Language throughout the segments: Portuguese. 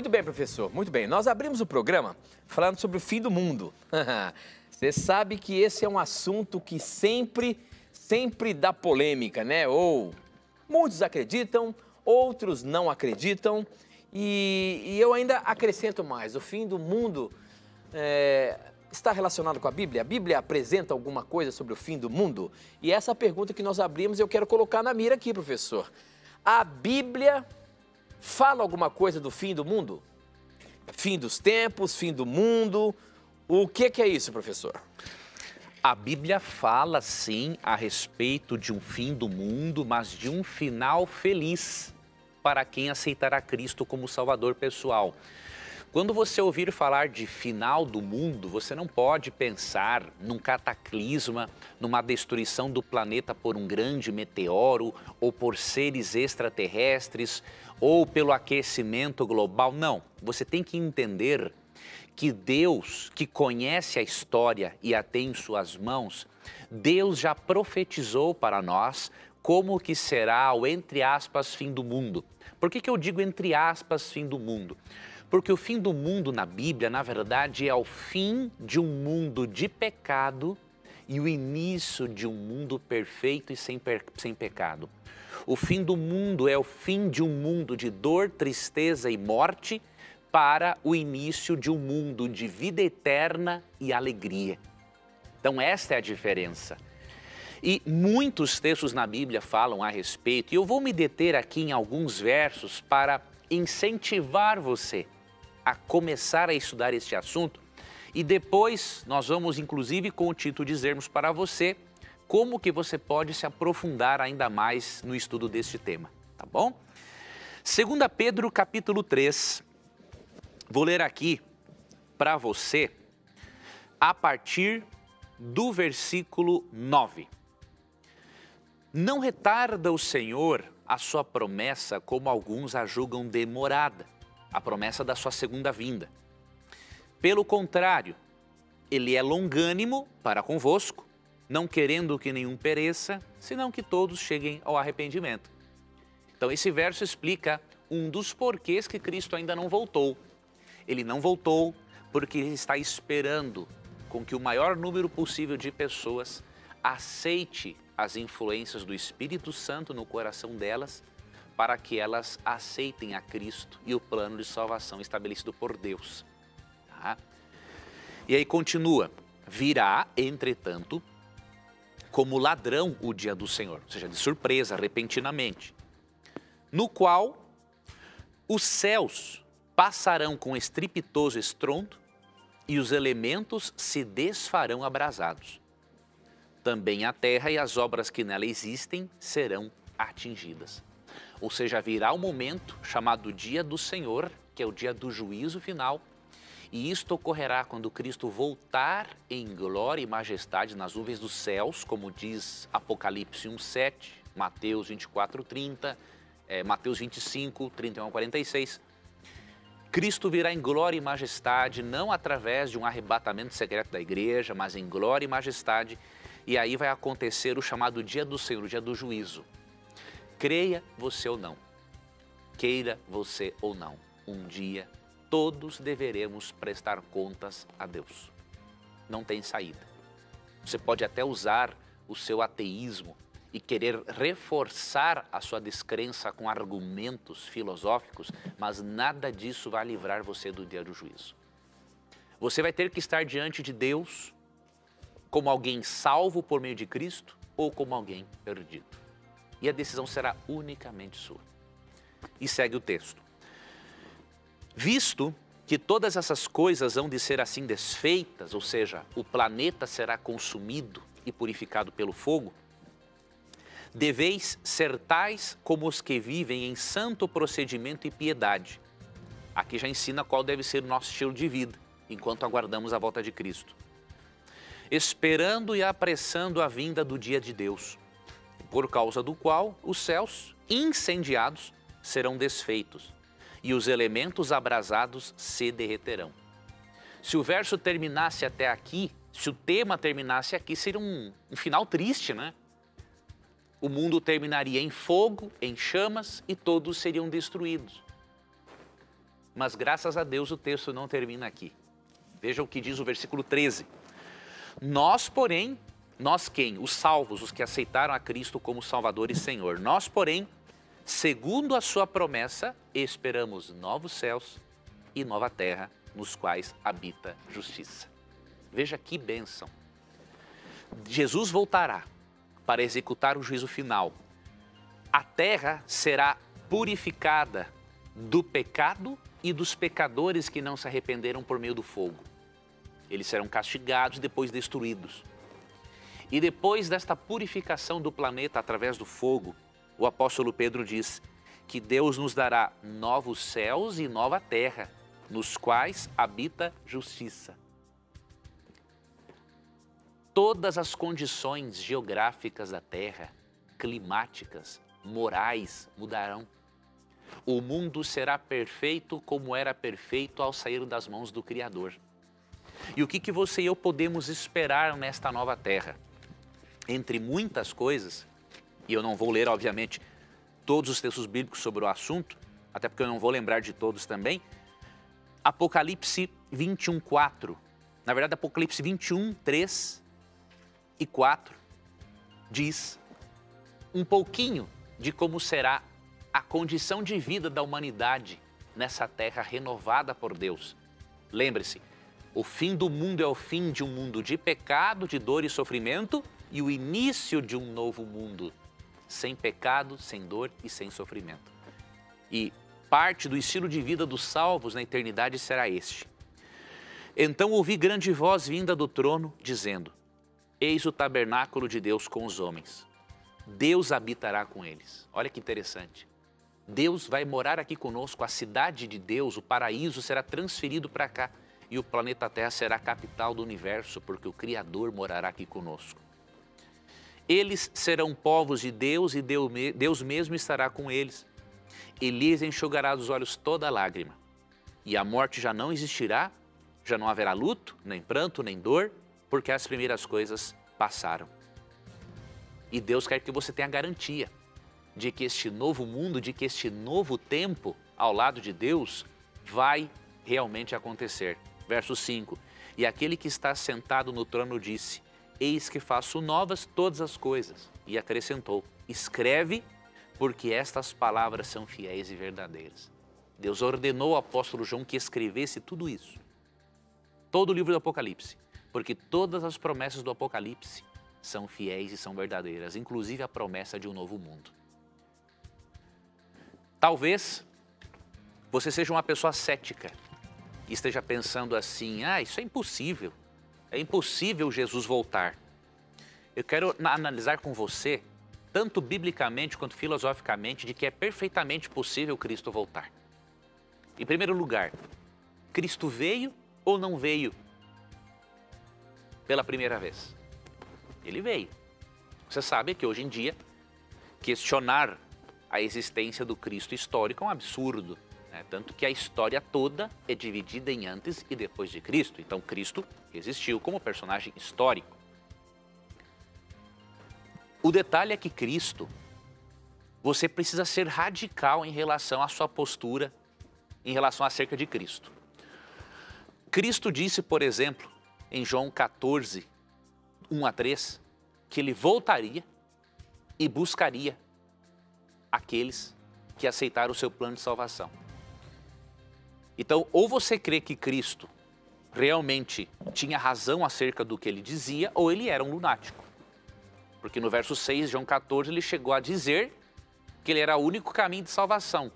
Muito bem, professor, muito bem. Nós abrimos o programa falando sobre o fim do mundo. Você sabe que esse é um assunto que sempre dá polêmica, né? Ou muitos acreditam, outros não acreditam. E eu ainda acrescento mais, o fim do mundo está relacionado com a Bíblia? A Bíblia apresenta alguma coisa sobre o fim do mundo? E essa pergunta que nós abrimos eu quero colocar na mira aqui, professor. A Bíblia fala alguma coisa do fim do mundo? Fim dos tempos, fim do mundo. O que é isso, professor? A Bíblia fala, sim, a respeito de um fim do mundo, mas de um final feliz para quem aceitará Cristo como Salvador pessoal. Quando você ouvir falar de final do mundo, você não pode pensar num cataclisma, numa destruição do planeta por um grande meteoro, ou por seres extraterrestres, ou pelo aquecimento global. Não, você tem que entender que Deus, que conhece a história e a tem em suas mãos, Deus já profetizou para nós como que será o, entre aspas, fim do mundo. Por que eu digo entre aspas, fim do mundo? Porque o fim do mundo na Bíblia, na verdade, é o fim de um mundo de pecado e o início de um mundo perfeito e sem pecado. O fim do mundo é o fim de um mundo de dor, tristeza e morte para o início de um mundo de vida eterna e alegria. Então esta é a diferença. E muitos textos na Bíblia falam a respeito, e eu vou me deter aqui em alguns versos para incentivar você a começar a estudar este assunto, e depois nós vamos, inclusive, com o título, dizermos para você como que você pode se aprofundar ainda mais no estudo deste tema, tá bom? 2 Pedro, capítulo 3, vou ler aqui para você a partir do versículo 9. Não retarda o Senhor a sua promessa, como alguns a julgam demorada, a promessa da sua segunda vinda. Pelo contrário, ele é longânimo para convosco, não querendo que nenhum pereça, senão que todos cheguem ao arrependimento. Então esse verso explica um dos porquês que Cristo ainda não voltou. Ele não voltou porque ele está esperando com que o maior número possível de pessoas aceite as influências do Espírito Santo no coração delas, para que elas aceitem a Cristo e o plano de salvação estabelecido por Deus. Tá? E aí continua, virá, entretanto, como ladrão o dia do Senhor, ou seja, de surpresa, repentinamente, no qual os céus passarão com estrepitoso estrondo e os elementos se desfarão abrasados. Também a terra e as obras que nela existem serão atingidas. Ou seja, virá um momento chamado Dia do Senhor, que é o dia do juízo final, e isto ocorrerá quando Cristo voltar em glória e majestade nas nuvens dos céus, como diz Apocalipse 1:7, Mateus 24:30, Mateus 25, 31 a 46. Cristo virá em glória e majestade, não através de um arrebatamento secreto da igreja, mas em glória e majestade, e aí vai acontecer o chamado Dia do Senhor, o dia do juízo. Creia você ou não, queira você ou não, um dia todos deveremos prestar contas a Deus. Não tem saída. Você pode até usar o seu ateísmo e querer reforçar a sua descrença com argumentos filosóficos, mas nada disso vai livrar você do dia do juízo. Você vai ter que estar diante de Deus como alguém salvo por meio de Cristo ou como alguém perdido. E a decisão será unicamente sua. E segue o texto. Visto que todas essas coisas hão de ser assim desfeitas, ou seja, o planeta será consumido e purificado pelo fogo, deveis ser tais como os que vivem em santo procedimento e piedade. Aqui já ensina qual deve ser o nosso estilo de vida, enquanto aguardamos a volta de Cristo. Esperando e apressando a vinda do dia de Deus, por causa do qual os céus incendiados serão desfeitos e os elementos abrasados se derreterão. Se o verso terminasse até aqui, se o tema terminasse aqui, seria um final triste, né? O mundo terminaria em fogo, em chamas e todos seriam destruídos. Mas graças a Deus o texto não termina aqui. Veja o que diz o versículo 13. Nós, porém, nós quem? Os salvos, os que aceitaram a Cristo como Salvador e Senhor. Nós, porém, segundo a sua promessa, esperamos novos céus e nova terra, nos quais habita justiça. Veja que bênção. Jesus voltará para executar o juízo final. A terra será purificada do pecado e dos pecadores que não se arrependeram por meio do fogo. Eles serão castigados e depois destruídos. E depois desta purificação do planeta através do fogo, o apóstolo Pedro diz que Deus nos dará novos céus e nova terra, nos quais habita justiça. Todas as condições geográficas da terra, climáticas, morais, mudarão. O mundo será perfeito como era perfeito ao sair das mãos do Criador. E o que você e eu podemos esperar nesta nova terra? Entre muitas coisas, e eu não vou ler, obviamente, todos os textos bíblicos sobre o assunto, até porque eu não vou lembrar de todos também, Apocalipse 21, 4. Na verdade, Apocalipse 21, 3 e 4 diz um pouquinho de como será a condição de vida da humanidade nessa terra renovada por Deus. Lembre-se, o fim do mundo é o fim de um mundo de pecado, de dor e sofrimento e o início de um novo mundo, sem pecado, sem dor e sem sofrimento. E parte do estilo de vida dos salvos na eternidade será este. Então ouvi grande voz vinda do trono, dizendo: Eis o tabernáculo de Deus com os homens. Deus habitará com eles. Olha que interessante. Deus vai morar aqui conosco, a cidade de Deus, o paraíso será transferido para cá e o planeta Terra será a capital do universo, porque o Criador morará aqui conosco. Eles serão povos de Deus e Deus mesmo estará com eles. E lhes enxugará dos olhos toda lágrima. E a morte já não existirá, já não haverá luto, nem pranto, nem dor, porque as primeiras coisas passaram. E Deus quer que você tenha garantia de que este novo mundo, de que este novo tempo ao lado de Deus vai realmente acontecer. Verso 5. E aquele que está sentado no trono disse: Eis que faço novas todas as coisas. E acrescentou: Escreve, porque estas palavras são fiéis e verdadeiras. Deus ordenou ao apóstolo João que escrevesse tudo isso. Todo o livro do Apocalipse. Porque todas as promessas do Apocalipse são fiéis e são verdadeiras, inclusive a promessa de um novo mundo. Talvez você seja uma pessoa cética e esteja pensando assim: isso é impossível Jesus voltar. Eu quero analisar com você, tanto biblicamente quanto filosoficamente, de que é perfeitamente possível Cristo voltar. Em primeiro lugar, Cristo veio ou não veio pela primeira vez? Ele veio. Você sabe que hoje em dia, questionar a existência do Cristo histórico é um absurdo, né? Tanto que a história toda é dividida em antes e depois de Cristo. Então Cristo existiu como personagem histórico. O detalhe é que Cristo, você precisa ser radical em relação à sua postura, em relação acerca de Cristo. Cristo disse, por exemplo, em João 14, 1 a 3, que ele voltaria e buscaria aqueles que aceitaram o seu plano de salvação. Então, ou você crê que Cristo realmente tinha razão acerca do que ele dizia, ou ele era um lunático. Porque no verso 6 de João 14, ele chegou a dizer que ele era o único caminho de salvação.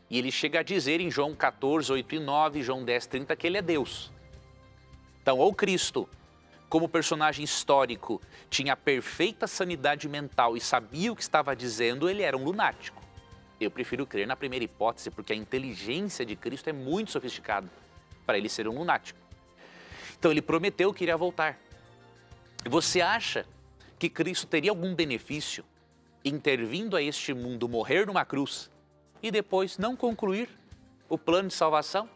E ele chega a dizer em João 14, 8 e 9, João 10, 30, que ele é Deus. Então, ou Cristo, como personagem histórico, tinha perfeita sanidade mental e sabia o que estava dizendo, ele era um lunático. Eu prefiro crer na primeira hipótese, porque a inteligência de Cristo é muito sofisticada para ele ser um lunático. Então, ele prometeu que iria voltar. E você acha que Cristo teria algum benefício intervindo a este mundo, morrer numa cruz e depois não concluir o plano de salvação?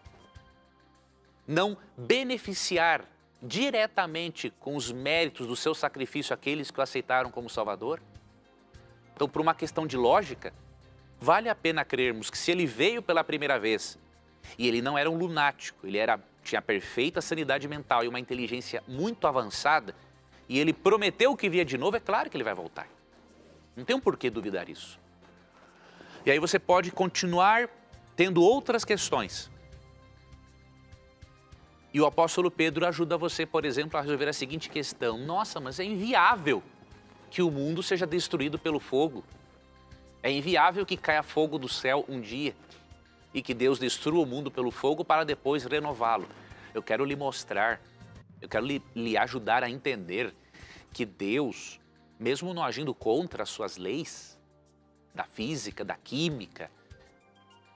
Não beneficiar diretamente com os méritos do seu sacrifício aqueles que o aceitaram como Salvador? Então, por uma questão de lógica, vale a pena crermos que se ele veio pela primeira vez e ele não era um lunático, tinha perfeita sanidade mental e uma inteligência muito avançada, e ele prometeu que via de novo, é claro que ele vai voltar. Não tem um porquê duvidar isso. E aí você pode continuar tendo outras questões. E o apóstolo Pedro ajuda você, por exemplo, a resolver a seguinte questão. Nossa, mas é inviável que o mundo seja destruído pelo fogo. É inviável que caia fogo do céu um dia e que Deus destrua o mundo pelo fogo para depois renová-lo. Eu quero lhe mostrar, eu quero lhe ajudar a entender que Deus, mesmo não agindo contra as suas leis, da física, da química,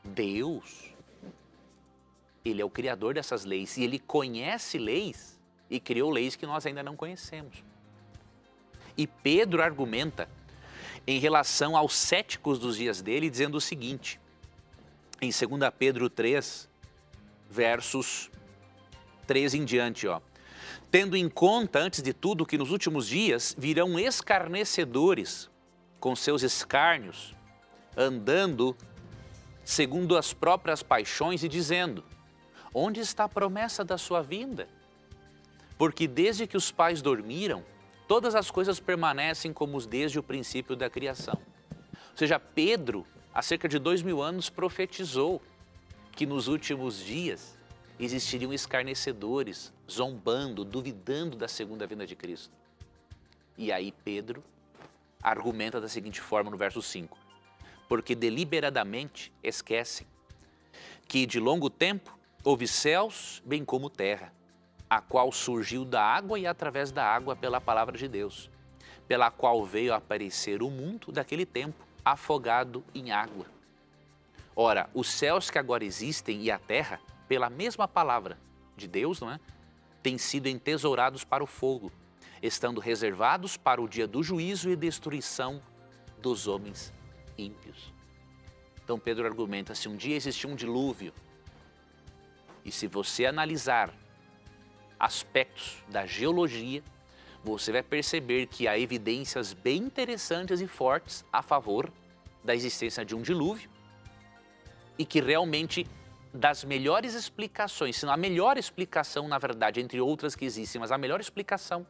Deus, Ele é o criador dessas leis e Ele conhece leis e criou leis que nós ainda não conhecemos. E Pedro argumenta em relação aos céticos dos dias dele, dizendo o seguinte, em 2 Pedro 3, versos 3 em diante, ó. Tendo em conta, antes de tudo, que nos últimos dias virão escarnecedores com seus escárnios, andando segundo as próprias paixões e dizendo, onde está a promessa da sua vinda? Porque desde que os pais dormiram, todas as coisas permanecem como desde o princípio da criação. Ou seja, Pedro, há cerca de 2000 anos, profetizou que nos últimos dias existiriam escarnecedores, zombando, duvidando da segunda vinda de Cristo. E aí Pedro argumenta da seguinte forma no verso 5. Porque deliberadamente esquecem que de longo tempo houve céus bem como terra, a qual surgiu da água e através da água pela palavra de Deus, pela qual veio a aparecer o mundo daquele tempo, afogado em água. Ora, os céus que agora existem e a terra, pela mesma palavra de Deus, não é? Têm sido entesourados para o fogo, estando reservados para o dia do juízo e destruição dos homens ímpios. Então Pedro argumenta, se um dia existiu um dilúvio, e se você analisar aspectos da geologia, você vai perceber que há evidências bem interessantes e fortes a favor da existência de um dilúvio e que realmente das melhores explicações, se não a melhor explicação, na verdade, entre outras que existem, mas a melhor explicação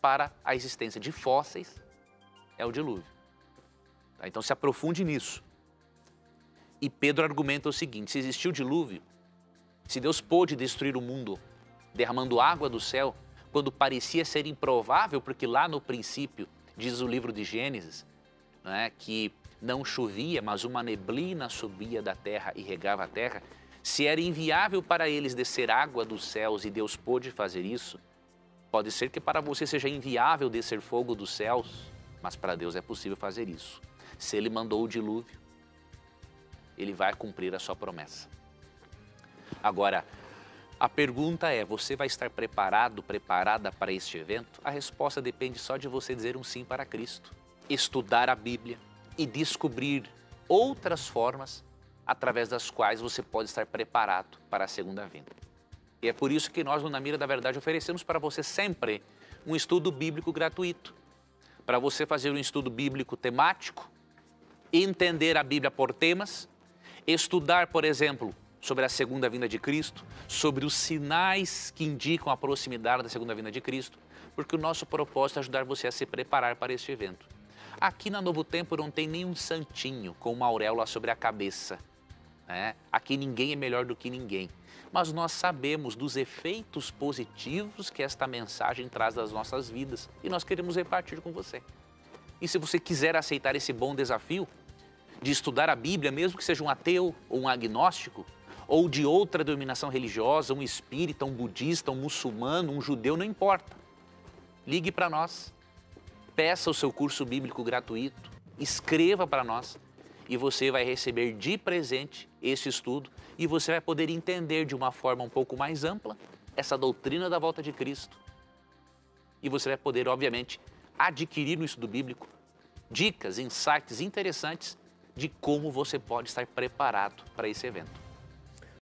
para a existência de fósseis é o dilúvio. Então se aprofunde nisso. E Pedro argumenta o seguinte, se existiu o dilúvio, se Deus pôde destruir o mundo derramando água do céu, quando parecia ser improvável, porque lá no princípio, diz o livro de Gênesis, né, que não chovia, mas uma neblina subia da terra e regava a terra, se era inviável para eles descer água dos céus e Deus pôde fazer isso, pode ser que para você seja inviável descer fogo dos céus, mas para Deus é possível fazer isso. Se Ele mandou o dilúvio, Ele vai cumprir a sua promessa. Agora, a pergunta é, você vai estar preparado, preparada para este evento? A resposta depende só de você dizer um sim para Cristo. Estudar a Bíblia e descobrir outras formas através das quais você pode estar preparado para a segunda vinda. E é por isso que nós, no Na Mira da Verdade, oferecemos para você sempre um estudo bíblico gratuito. Para você fazer um estudo bíblico temático, entender a Bíblia por temas, estudar, por exemplo, sobre a segunda vinda de Cristo, sobre os sinais que indicam a proximidade da segunda vinda de Cristo, porque o nosso propósito é ajudar você a se preparar para este evento. Aqui na Novo Tempo não tem nenhum santinho com uma auréola sobre a cabeça, né? Aqui ninguém é melhor do que ninguém, mas nós sabemos dos efeitos positivos que esta mensagem traz das nossas vidas e nós queremos repartir com você. E se você quiser aceitar esse bom desafio de estudar a Bíblia, mesmo que seja um ateu ou um agnóstico, ou de outra denominação religiosa, um espírita, um budista, um muçulmano, um judeu, não importa. Ligue para nós, peça o seu curso bíblico gratuito, escreva para nós e você vai receber de presente esse estudo e você vai poder entender de uma forma um pouco mais ampla essa doutrina da volta de Cristo. E você vai poder, obviamente, adquirir no estudo bíblico dicas, insights interessantes de como você pode estar preparado para esse evento.